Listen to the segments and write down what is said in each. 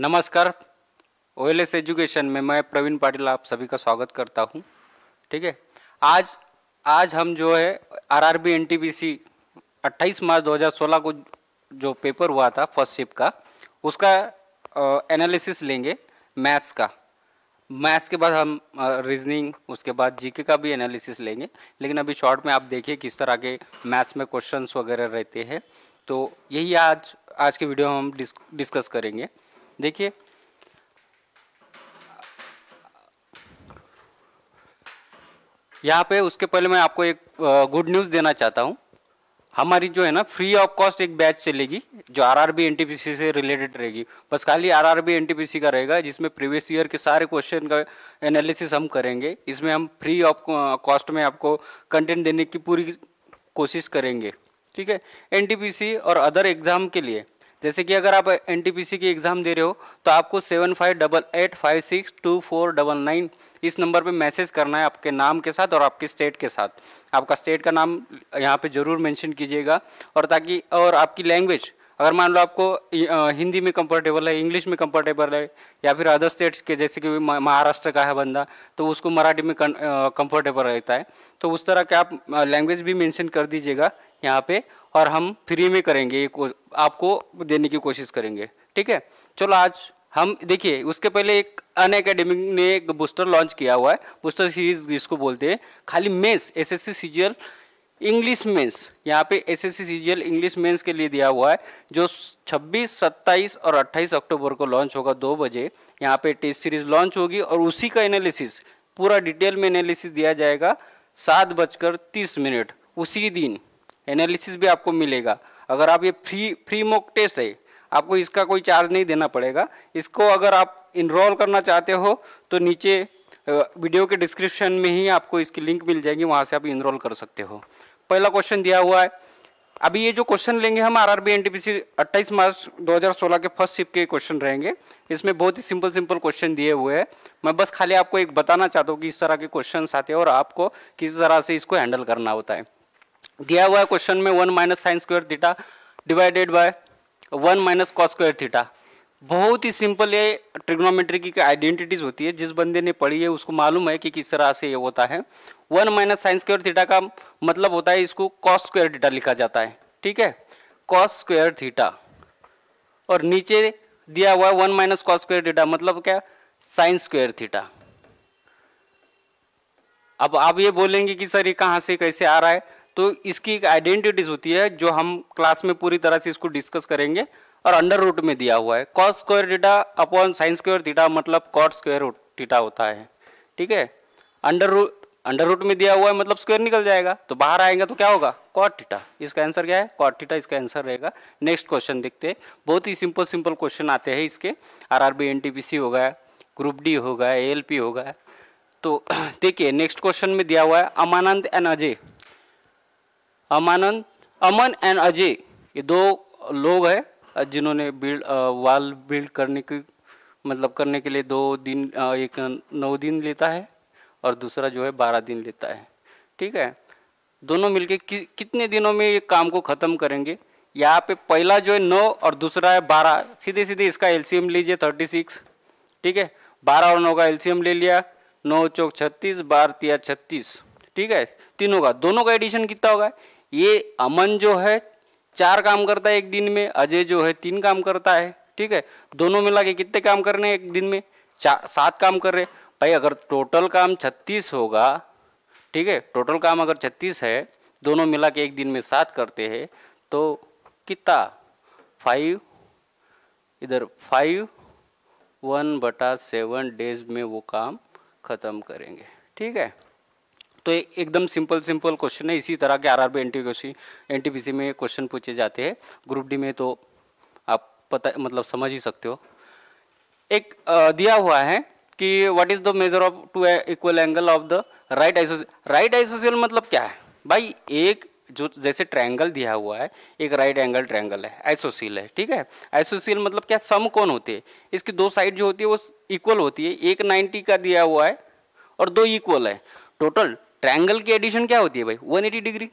नमस्कार। OLS education में मैं प्रवीण पाटिल आप सभी का स्वागत करता हूं। ठीक है, आज आज हम जो है आरआरबी एनटीपीसी 28 मार्च 2016 को जो पेपर हुआ था फर्स्ट शिफ्ट का, उसका एनालिसिस लेंगे। मैथ्स का, मैथ्स के बाद हम रीजनिंग, उसके बाद जीके का भी एनालिसिस लेंगे। लेकिन अभी शॉर्ट में आप देखिए किस तरह के मैथ्स में क्वेश्चंस वगैरह रहते हैं। तो यही आज के वीडियो में हम डिस्कस करेंगे। देखिए, यहाँ पे उसके पहले मैं आपको एक गुड न्यूज़ देना चाहता हूँ। हमारी जो है ना फ्री ऑफ कॉस्ट एक बैच चलेगी जो आरआरबी एनटीपीसी से रिलेटेड रहेगी। बस खाली आरआरबी एनटीपीसी का रहेगा, जिसमें प्रीवियस ईयर के सारे क्वेश्चन का एनालिसिस हम करेंगे। इसमें हम फ्री ऑफ कॉस्ट में आपको कंटेंट देने की पूरी कोशिश करेंगे। ठीक है, एनटीपीसी और अदर एग्जाम के लिए, जैसे कि अगर आप एनटीपीसी की एग्ज़ाम दे रहे हो तो आपको 7588562499 इस नंबर पे मैसेज करना है आपके नाम के साथ और आपके स्टेट के साथ। आपका स्टेट का नाम यहाँ पे ज़रूर मेंशन कीजिएगा। और ताकि और आपकी लैंग्वेज, अगर मान लो आपको हिंदी में कंफर्टेबल है, इंग्लिश में कंफर्टेबल है, या फिर अदर स्टेट्स के जैसे कि महाराष्ट्र का है बंदा तो उसको मराठी में कंफर्टेबल रहता है, तो उस तरह के आप लैंग्वेज भी मेंशन कर दीजिएगा यहाँ पे, और हम फ्री में करेंगे, आपको देने की कोशिश करेंगे। ठीक है, चलो आज हम देखिए, उसके पहले एक अनअकैडमिक ने एक बूस्टर लॉन्च किया हुआ है, बूस्टर सीरीज जिसको बोलते हैं। खाली mains SSC CGL English mains, यहाँ पे एसएससी सीजीएल इंग्लिश मेंस के लिए दिया हुआ है, जो 26, 27 और 28 अक्टूबर को लॉन्च होगा 2 बजे। यहाँ पे टेस्ट सीरीज लॉन्च होगी और उसी का एनालिसिस पूरा डिटेल में एनालिसिस दिया जाएगा 7:30 उसी दिन एनालिसिस भी आपको मिलेगा। अगर आप ये फ्री मॉक टेस्ट है, आपको इसका कोई चार्ज नहीं देना पड़ेगा। इसको अगर आप इनरोल करना चाहते हो तो नीचे वीडियो के डिस्क्रिप्शन में ही आपको इसकी लिंक मिल जाएगी, वहाँ से आप इनरोल कर सकते हो। पहला क्वेश्चन दिया हुआ है। अभी ये जो क्वेश्चन लेंगे हम आरआरबी एनटीपीसी 28 मार्च 2016 के फर्स्ट शिफ्ट के क्वेश्चन रहेंगे। इसमें बहुत ही सिंपल क्वेश्चन दिए हुए हैं। मैं बस खाली आपको एक बताना चाहता हूँ कि इस तरह के क्वेश्चन आते हैं और आपको किस तरह से इसको हैंडल करना होता है। दिया हुआ है क्वेश्चन में 1 minus sine square theta divided by 1 minus cos square theta. बहुत ही सिंपल ये ट्रिग्नोमेट्री की आइडेंटिटीज होती है। जिस बंदे ने पढ़ी है उसको मालूम है कि किस तरह से ये होता है। 1 माइनस साइन स्क्वायर थीटा का मतलब होता है, इसको कॉस स्क्वायर थीटा लिखा जाता है। ठीक है, कॉस स्क्वायर थीटा, और नीचे दिया हुआ है 1 माइनस कॉस स्क्वायर थीटा, मतलब क्या, साइन स्क्वायर थीटा। अब आप ये बोलेंगे कि सर ये कहाँ से कैसे आ रहा है, तो इसकी एक आइडेंटिटीज होती है जो हम क्लास में पूरी तरह से इसको डिस्कस करेंगे। और अंडर रूट में दिया हुआ है cos square theta upon sine square theta, मतलब कॉट स्क्वायर थीटा होता है। ठीक है, अंडर रूट में दिया हुआ है मतलब स्क्वायर निकल जाएगा, तो बाहर आएगा तो क्या होगा, कॉट थीटा। इसका आंसर क्या है, कॉट थीटा इसका आंसर रहेगा। नेक्स्ट क्वेश्चन देखते हैं। बहुत ही सिंपल क्वेश्चन आते हैं इसके। आरआरबी एनटीपीसी हो गया, ग्रुप डी हो गया, एएलपी हो गया। तो देखिए नेक्स्ट क्वेश्चन में दिया हुआ है अमानंद एंड अजय। अमन एंड अजय, ये 2 लोग हैं जिन्होंने वाल बिल्ड करने की करने के लिए 2 दिन, एक 9 दिन लेता है और दूसरा जो है 12 दिन लेता है। ठीक है, दोनों मिलके कितने दिनों में ये काम को ख़त्म करेंगे। यहाँ पे पहला जो है 9 और दूसरा है 12। सीधे सीधे इसका एलसीएम लीजिए 36। ठीक है, 12 और 9 का एलसीएम ले लिया, 9 चौक 36, 12 तिया 36। ठीक है, तीनों का, दोनों का एडिशन कितना होगा। ये अमन जो है 4 काम करता है एक दिन में, अजय जो है 3 काम करता है। ठीक है, दोनों मिला के कितने काम करने हैं एक दिन में, 7 काम कर रहे भाई। अगर टोटल काम 36 होगा, ठीक है, टोटल काम अगर 36 है, दोनों मिला के एक दिन में 7 करते हैं, तो कितना 5, इधर 5 1/7 डेज में वो काम खत्म करेंगे। ठीक है, तो एकदम सिंपल क्वेश्चन है। इसी तरह के आरआरबी एनटीपीसी में क्वेश्चन पूछे जाते हैं। ग्रुप डी में तो आप समझ ही सकते हो। एक दिया हुआ है कि what is the measure of 2 equal angle of the right ISOCELL. Right ISOCELL मतलब क्या है भाई, एक जो जैसे ट्रायंगल दिया हुआ है, एक राइट एंगल ट्रायंगल है, आइसोसेल है। ठीक है, आइसोसेल मतलब क्या, समकोण होते हैं। इसकी 2 साइड जो होती है वो इक्वल होती है। एक 90 का दिया हुआ है और 2 इक्वल है। टोटल ट्रायंगल की एडिशन क्या होती है भाई, 180 डिग्री।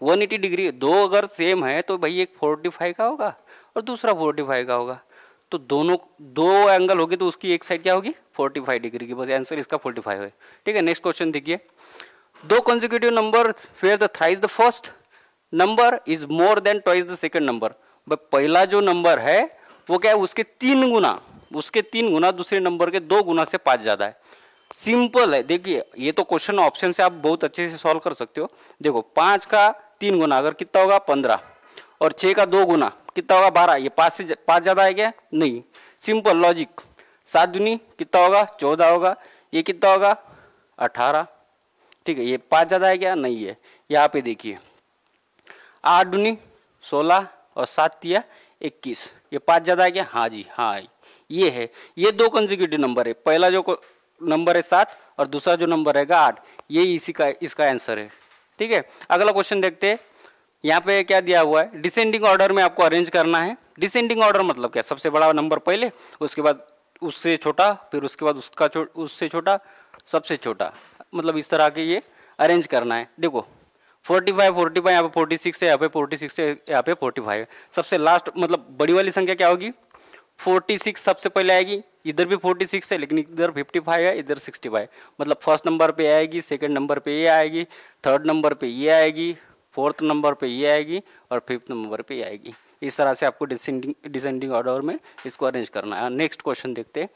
180 डिग्री, 2 अगर सेम है तो भाई एक 45 का होगा और दूसरा 45 का होगा। तो दोनों दो एंगल होगी तो उसकी एक साइड क्या होगी 45 डिग्री की, बस आंसर इसका 45 है। ठीक है, नेक्स्ट क्वेश्चन देखिए, दो consecutive number where the thrice the first number is more than twice the second number. पहला जो नंबर है वो क्या है, उसके 3 गुना दूसरे नंबर के 2 गुना से 5 ज्यादा है। सिंपल है, देखिए ये तो क्वेश्चन ऑप्शन से आप बहुत अच्छे से सॉल्व कर सकते हो। देखो 5 का 3 गुना अगर कितना होगा 15, और 6 का 2 गुना कितना होगा 12, ये 5 से 5 ज्यादा है क्या, नहीं, सिंपल लॉजिक। 7 दूनी कितना होगा 14 होगा, ये कितना होगा 18। ठीक है, ये 5 ज्यादा है क्या, नहीं है। यहाँ पे देखिए 8 दूनी 16 और 7 तिया 21, ये 5 ज्यादा है क्या, हाँ जी हाँ, ये है। ये दो कंसेक्यूटिव नंबर है, पहला जो नंबर है 7 और दूसरा जो नंबर रहेगा 8, ये इसी का इसका आंसर है। ठीक है, अगला क्वेश्चन देखते हैं। यहाँ पे क्या दिया हुआ है, डिसेंडिंग ऑर्डर में आपको अरेंज करना है। डिसेंडिंग ऑर्डर मतलब क्या, सबसे बड़ा नंबर पहले, उसके बाद उससे छोटा, फिर उसके बाद उससे छोटा, सबसे छोटा, मतलब इस तरह के ये अरेंज करना है। देखो 45 यहाँ पे 46 है, यहाँ पे 46 है, यहाँ पे 45 है। सबसे लास्ट मतलब बड़ी वाली संख्या क्या होगी 46 सबसे पहले आएगी। इधर भी 46 है लेकिन इधर 55 है, इधर 65, मतलब फर्स्ट नंबर पे आएगी, सेकंड नंबर पे ये आएगी, थर्ड नंबर पे ये आएगी, फोर्थ नंबर पे ये आएगी और फिफ्थ नंबर पे ये आएगी। इस तरह से आपको डिसेंडिंग ऑर्डर में इसको अरेंज करना है। नेक्स्ट क्वेश्चन देखते हैं,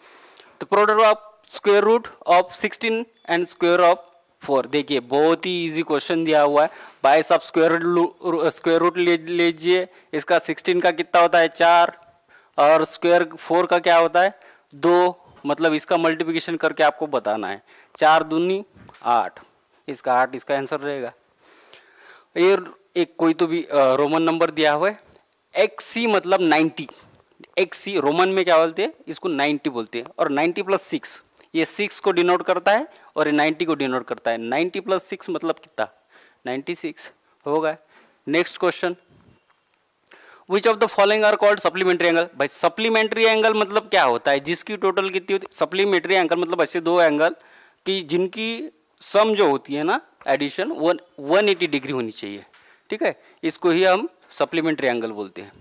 तो product of square root of 16 and square of 4। देखिए बहुत ही इजी क्वेश्चन दिया हुआ है भाई साहब। स्क्वायर रूट लीजिए, इसका 16 का कितना होता है 4, और स्क्वायर 4 का क्या होता है 2, मतलब इसका मल्टीप्लिकेशन करके आपको बताना है। 4 दूनी 8, इसका 8 इसका आंसर रहेगा। ये एक कोई तो भी रोमन नंबर दिया हुआ है, XC मतलब 90, XC रोमन में क्या बोलते हैं, इसको 90 बोलते हैं। और 90 प्लस 6, ये 6 को डिनोट करता है और ये 90 को डिनोट करता है। 90 प्लस 6 मतलब कितना 96 होगा। Next question, which of the following are called supplementary angle. भाई सप्लीमेंट्री एंगल मतलब क्या होता है, जिसकी टोटल कितनी होती है। सप्लीमेंट्री एंगल मतलब ऐसे दो एंगल कि जिनकी सम जो होती है ना, एडिशन 180 डिग्री होनी चाहिए। ठीक है, इसको ही हम सप्लीमेंट्री एंगल बोलते हैं।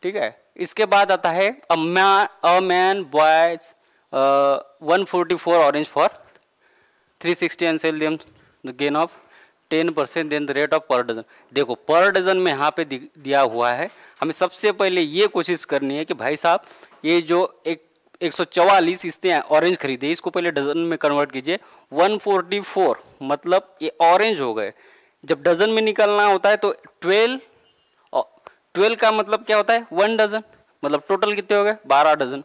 ठीक है, इसके बाद आता है a man buys 144 orange for 360 and sell them the gain of 10% then the rate of per dozen. देखो पर डजन में यहाँ पे दिया हुआ है, हमें सबसे पहले ये कोशिश करनी है कि भाई साहब ये जो 144 इसने ऑरेंज खरीदे, इसको पहले डजन में कन्वर्ट कीजिए। 144 मतलब ये ऑरेंज हो गए। जब डजन में निकलना होता है तो 12 का मतलब क्या होता है 1 डजन, मतलब टोटल कितने हो गए 12 डजन।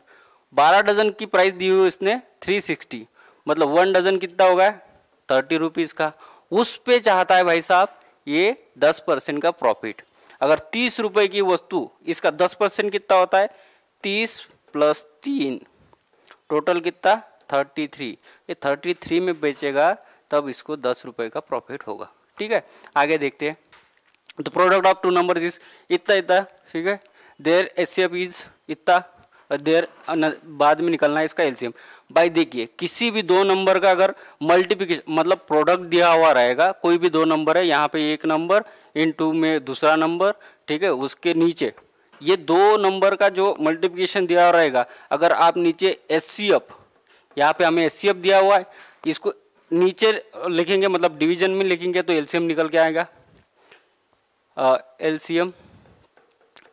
12 डजन की प्राइस दी हुई इसने 360, मतलब 1 डजन कितना होगा 30 रुपीज़ का। उस पे चाहता है भाई साहब ये 10% का प्रॉफिट। अगर 30 रुपए की वस्तु, इसका 10% कितना होता है 30 प्लस 3, टोटल कितना 33। ये 33 में बेचेगा तब इसको 10 रुपए का प्रॉफिट होगा। ठीक है, आगे देखते हैं। तो product of two number is इतना इतना। ठीक है, देयर एचसीएफ इज इतना, देर बाद में निकलना है इसका एलसीएम। भाई देखिए किसी भी दो नंबर का अगर मल्टीप्लिकेशन मतलब प्रोडक्ट दिया हुआ रहेगा, कोई भी दो नंबर है, यहाँ पे एक नंबर इनटू में दूसरा नंबर, ठीक है, उसके नीचे ये दो नंबर का जो मल्टीप्लिकेशन दिया हुआ रहेगा, अगर आप नीचे एचसीएफ, यहाँ पे हमें एचसीएफ दिया हुआ है, इसको नीचे लिखेंगे मतलब डिवीजन में लिखेंगे तो एलसीएम निकल के आएगा एलसीएम।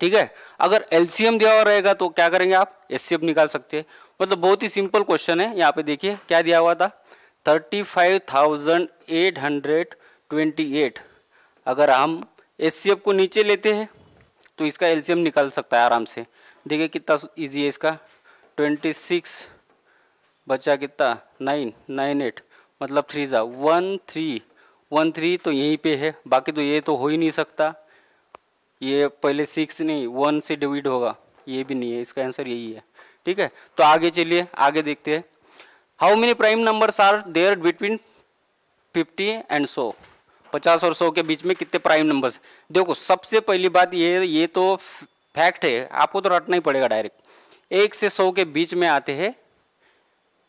ठीक है, अगर एलसीएम दिया हुआ रहेगा तो क्या करेंगे आप एचसीएफ निकाल सकते हैं। मतलब बहुत ही सिंपल क्वेश्चन है। यहाँ पे देखिए क्या दिया हुआ था 35,828। अगर हम एचसीएफ को नीचे लेते हैं तो इसका एलसीएम निकल सकता है आराम से। देखिए कितना इजी है इसका, 26 बचा कितना 998, मतलब 3 जा 13 तो यहीं पे है, बाकी तो ये तो हो ही नहीं सकता। ये पहले 6 नहीं 1 से डिवाइड होगा, ये भी नहीं है, इसका आंसर यही है। ठीक है, तो आगे चलिए आगे देखते हैं। How many prime numbers are there between 50 and 100। 50 और 100 के बीच में कितने प्राइम नंबर्स। देखो सबसे पहली बात ये तो फैक्ट है, आपको तो रटना ही पड़ेगा डायरेक्ट। 1 से 100 के बीच में आते हैं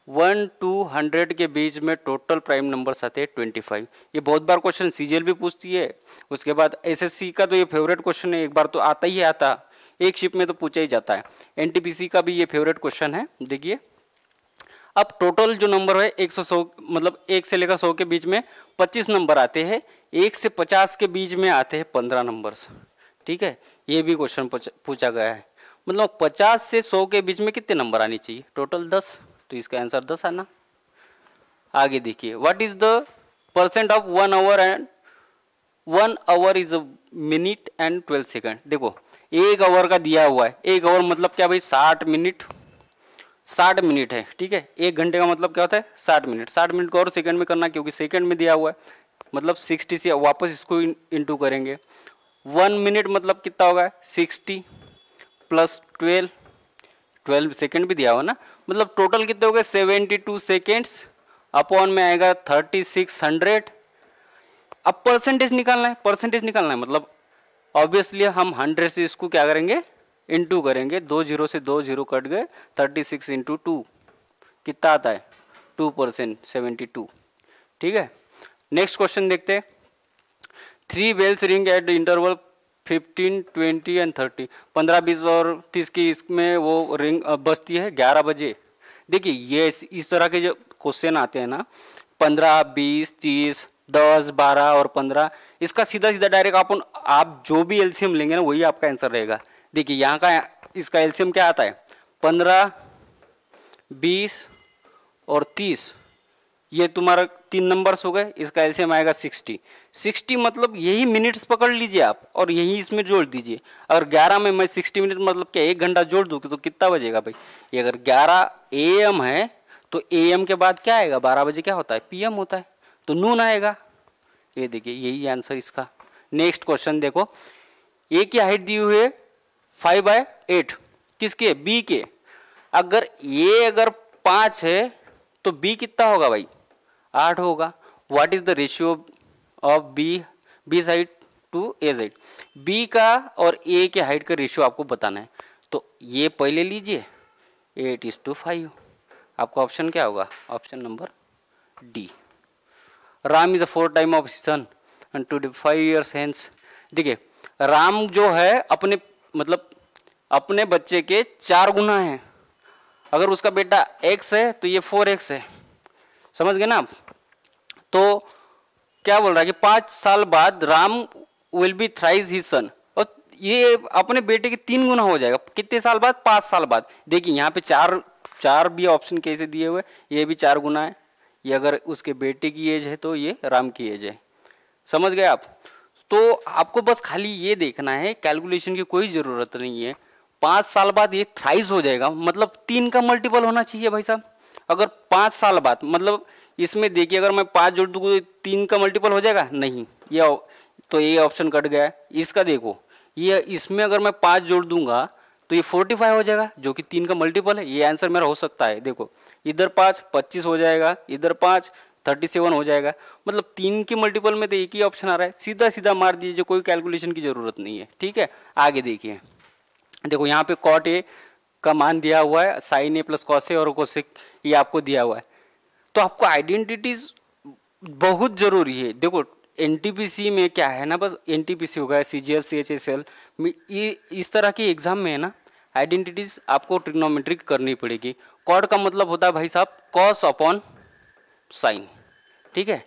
1 to 100 के बीच में टोटल प्राइम नंबर्स आते हैं 25। ये बहुत बार क्वेश्चन सीजीएल भी पूछती है। उसके बाद एसएससी का तो ये फेवरेट क्वेश्चन है, एक बार तो आता ही आता। एक शिफ्ट में तो पूछा ही जाता है। एनटीपीसी का भी ये फेवरेट क्वेश्चन है। देखिए अब टोटल जो नंबर है 100 मतलब 1 से लेकर 100 के बीच में 25 नंबर आते हैं, 1 से 50 के बीच में आते हैं 15 नंबर्स। ठीक है, ये भी क्वेश्चन पूछा गया है। मतलब 50 से 100 के बीच में कितने नंबर आने चाहिए? टोटल 10, तो इसका आंसर 10 आना। आगे देखिए, what is the percent of 1 our and 1 our is a minute and 12 second. देखो 1 आवर का दिया हुआ है, 1 आवर मतलब क्या भाई 60 मिनट, 60 मिनट है। ठीक है, 1 घंटे का मतलब क्या होता है 60 मिनट। 60 मिनट को और सेकंड में करना क्योंकि सेकंड में दिया हुआ है, मतलब 60 से वापस इसको इंटू करेंगे। 1 मिनट मतलब कितना होगा 60 प्लस 12 सेकंड भी दिया हुआ ना, मतलब टोटल कितने हो गए 72 सेकेंड्स अपॉन में आएगा 3600। अब परसेंटेज निकालना है, परसेंटेज निकालना है मतलब ऑब्वियसली हम 100 से इसको क्या करेंगे इंटू करेंगे, 2 0 से 2 0 कट गए, 36 इंटू 2 कितना आता है 2%, 72। ठीक है, नेक्स्ट क्वेश्चन देखते हैं। 3 bells ring at interval 15, 20 and 30। 15, 20 और 30 की इसमें वो रिंग बजती है 11 बजे। देखिए ये इस तरह के जो क्वेश्चन आते हैं ना 15, 20, 30, 10, 12 और 15, इसका सीधा सीधा डायरेक्ट आप जो भी एलसीएम लेंगे ना वही आपका आंसर रहेगा। देखिए यहाँ का इसका एलसीएम क्या आता है 15, 20 और 30, ये तुम्हारा 3 नंबर्स हो गए, इसका एलसीएम आएगा 60। 60 मतलब यही मिनट्स पकड़ लीजिए आप और यही इसमें जोड़ दीजिए। अगर 11 में मैं 60 मिनट मतलब क्या 1 घंटा जोड़ दूँ तो कितना बजेगा भाई? ये अगर 11 AM है तो AM के बाद क्या आएगा 12 बजे क्या होता है PM होता है, तो नून आएगा। ये देखिए यही आंसर इसका। नेक्स्ट क्वेश्चन देखो, ए की हाइट दी हुई है 5/8, किसके? बी के। अगर अगर 5 है तो बी कितना होगा भाई 8 होगा। What is the ratio of B side to A side? B का और ए के हाइट का रेशियो आपको बताना है, तो ये पहले लीजिए 8:5। आपका ऑप्शन क्या होगा? Option number D. Ram is a 4 time of son and 25 years hence। देखिए राम जो है अपने बच्चे के 4 गुना है। अगर उसका बेटा x है तो ये 4x है, समझ गए ना आप? तो क्या बोल रहा है कि 5 साल बाद Ram will be thrice his son, और ये अपने बेटे के 3 गुना हो जाएगा। कितने साल बाद? 5 साल बाद। देखिए यहाँ पे चार भी ऑप्शन कैसे दिए हुए, ये भी 4 गुना है। ये अगर उसके बेटे की एज है तो ये राम की एज है, समझ गए आप? तो आपको बस खाली ये देखना है, कैलकुलेशन की कोई जरूरत नहीं है। 5 साल बाद ये थ्राइस हो जाएगा, मतलब 3 का मल्टीपल होना चाहिए भाई साहब। अगर 5 साल बाद मतलब इसमें देखिए अगर मैं 5 जोड़ दूँ 3 का मल्टीपल हो जाएगा नहीं, ये तो ये ऑप्शन कट गया है। इसका देखो ये इसमें अगर मैं 5 जोड़ दूंगा तो ये 45 हो जाएगा जो कि 3 का मल्टीपल है। ये आंसर मेरा हो सकता है। देखो इधर 5 25 हो जाएगा, इधर 5 37 हो जाएगा, मतलब 3 के मल्टीपल में तो एक ही ऑप्शन आ रहा है। सीधा सीधा मार दीजिए, कोई कैलकुलेशन की जरूरत नहीं है। ठीक है, आगे देखिए। देखो यहाँ पे कॉट ए का मान दिया हुआ है, sign A plus cos A और कोसेक ये आपको दिया हुआ है। तो आपको आइडेंटिटीज बहुत जरूरी है। देखो एनटीपीसी में क्या है ना, बस एनटीपीसी होगा, सीजीएल सीएचएसएल ये इस तरह की एग्जाम में है ना आइडेंटिटीज आपको ट्रिग्नोमेट्रिक करनी पड़ेगी। कॉट का मतलब होता है भाई साहब कॉस अपॉन साइन। ठीक है,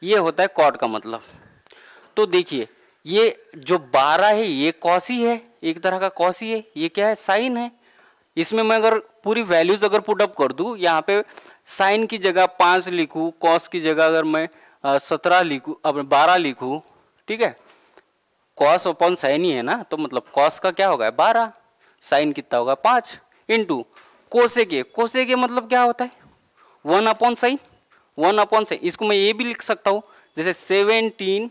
ये होता है कॉट का मतलब। तो देखिए ये जो 12 है ये कॉस ही है, एक तरह का कॉस ही है। ये क्या है? साइन है। इसमें मैं अगर पूरी वैल्यूज अगर पुट अप कर दूं, यहाँ पे साइन की जगह 5 लिखूं, कॉस की जगह अगर मैं 17 लिखूं, अब 12 लिखूं, ठीक है, कॉस अपॉन साइन ही है ना, तो मतलब कॉस का क्या होगा 12, साइन कितना होगा 5 इंटू कोसेक। कोसेक मतलब क्या होता है 1 अपॉन साइन, 1 अपॉन साइन। इसको मैं ये भी लिख सकता हूँ जैसे 17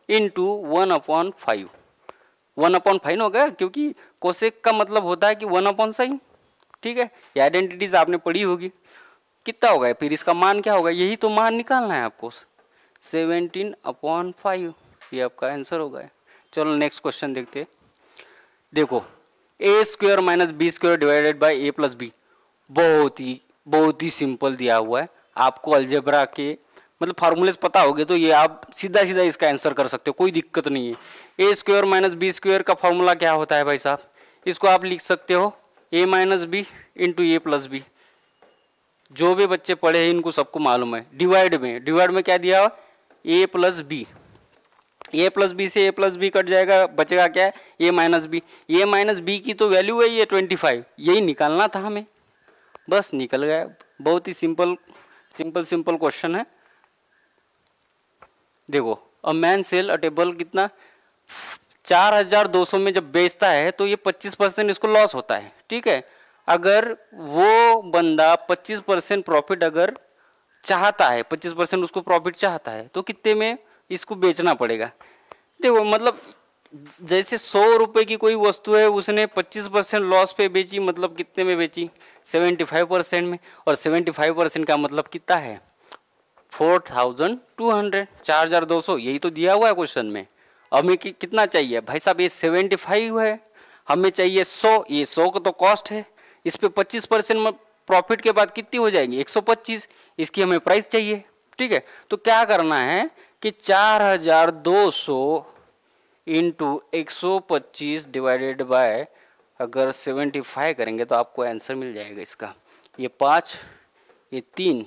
इंटू 1/5, 1/5 हो गया, क्योंकि कोसेक का मतलब होता है कि 1 अपॉन साइन। ठीक है, ये आइडेंटिटीज आपने पढ़ी होगी। कितना होगा फिर इसका मान क्या होगा, यही तो मान निकालना है आपको, 17/5, ये आपका आंसर होगा। चलो नेक्स्ट क्वेश्चन देखते हैं। देखो a² minus b² divided by a plus B, बहुत ही सिंपल दिया हुआ है। आपको अलजेब्रा के मतलब फार्मूलेस पता होगे तो ये आप सीधा सीधा इसका आंसर कर सकते हो, कोई दिक्कत नहीं है। a² माइनस b² का फॉर्मूला क्या होता है भाई साहब, इसको आप लिख सकते हो a minus B into A plus B. जो भी बच्चे पढ़े हैं इनको सबको मालूम है। डिवाइड में क्या दिया, a plus B, A plus B से ए प्लस बी कट जाएगा, बचेगा क्या है, A minus B. A minus B की तो वैल्यू है ये 25, यही निकालना था हमें, बस निकल गया। बहुत ही सिंपल क्वेश्चन है। देखो a man sell a table कितना 4200 में जब बेचता है तो ये 25% इसको लॉस होता है, ठीक है। अगर वो बंदा 25% प्रॉफिट अगर चाहता है, 25% उसको प्रॉफिट चाहता है तो कितने में इसको बेचना पड़ेगा। देखो मतलब जैसे 100 रुपए की कोई वस्तु है, उसने 25% लॉस पे बेची, मतलब कितने में बेची, 75% में। और 75% का मतलब कितना है, 4200, 4200, यही तो दिया हुआ है क्वेश्चन में। हमें कितना चाहिए भाई साहब, ये 75 है, हमें चाहिए 100, ये 100 का तो कॉस्ट है, इस पे 25% प्रॉफिट के बाद कितनी हो जाएगी 125, इसकी हमें प्राइस चाहिए, ठीक है। तो क्या करना है कि 4200 इंटू 125 डिवाइडेड बाय अगर 75 करेंगे तो आपको आंसर मिल जाएगा इसका। ये 5, ये 3,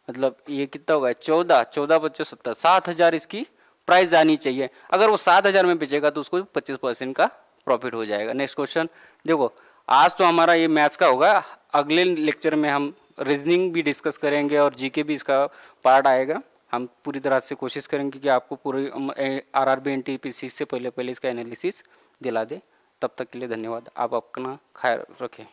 मतलब ये कितना होगा 14, 14 बच्चे 70, 7000 इसकी प्राइस आनी चाहिए। अगर वो 7000 में बेचेगा तो उसको 25% का प्रॉफिट हो जाएगा। नेक्स्ट क्वेश्चन देखो, आज तो हमारा ये मैथ्स का होगा, अगले लेक्चर में हम रीजनिंग भी डिस्कस करेंगे और जीके भी इसका पार्ट आएगा। हम पूरी तरह से कोशिश करेंगे कि आपको पूरी आरआरबी एनटीपीसी से पहले इसका एनालिसिस दिला दे। तब तक के लिए धन्यवाद। आप अपना ख्याल रखें।